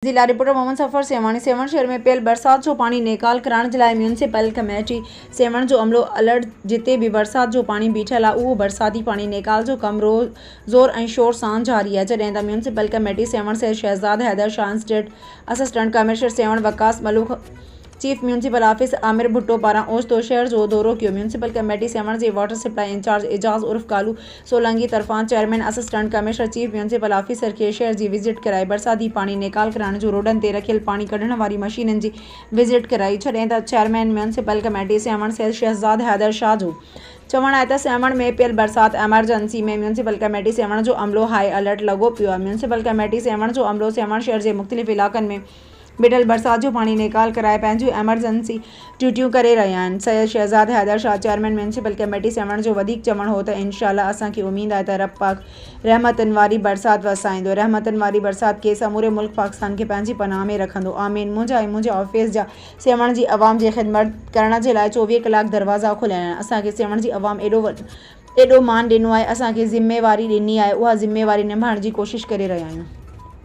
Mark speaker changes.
Speaker 1: ज़िला रिपोर्टर मोहम्मद सफ़र सेवाणी। सेवण शहर में पियल बरसात जो पानी निकाल कराइण जे लाइ म्यूनिसिपल कमेटी सेवण जो अमलो अलर्ट। जिते भी बरसात जो पानी बीठल आहे उहो बरसाती पानी निकाल जो कम ज़ोर ऐं शोर सां जारी आहे। जॾहिं त म्यूनिसिपल कमेटी सेवण से Shahzad Haider Shah, state assistant commissioner Sehwan Waqas Malook, chief municipal officer Aamir Bhutto पारां ओचितो शहर जो दौरो किया। म्यूनिसिपल कमेटी सेवण जे वाटर सप्लाई इंचार्ज एजाज उर्फ कालू सोलंकी तरफां chairman assistant commissioner chief municipal officer के शहर की विजिट कराई। बरसाती पानी निकाल कराइण जो रोडन ते रखियल पानी कढण वारी मशीनन की विजिट कराई। छॾे त चेयरमैन म्यूनिसिपल कमेटी सेवण से शहजाद हैदर शाह जो चवण आहे त सेवण में पियल बरसात एमरजेंसी में म्यूनिसिपल कमेटी सेवण जो अमलो हाई अलर्ट लगो पियो आहे। म्यूनिसिपल कमेटी सेवण जो अमलो सेवण शहर के मुख़्तलिफ़ इलाक़नि में बीठल बरसात जो पानी निकाल कराए पंहिंजूं एमरजेंसी ड्यूटियूं करे रहिया आहिनि। Syed Shahzad Haider Shah chairman municipal committee Sehwan जो वधीक चवण हो त इंशाअल्लाह असांखे उम्मीद आहे त रब पाक रहमतन वारी बरसात वसाईंदो। रहमतन वारी बरसात के समूरे मुल्क पाकिस्तान के पंहिंजी पनाह में रखंदो। आमीन। मुंहिंजा ऐं मुंहिंजे ऑफिस जा सेवण जी अवाम जी ख़िदमत करण जे लाइ 24 कलाक दरवाज़ा खुलियल आहिनि। असांखे सेवण जी अवाम एॾो मान ॾिनो आहे, असांखे ज़िम्मेवारी ॾिनी आहे, उहा ज़िम्मेवारी निभाइण जी कोशिशि करे रहिया आहियूं।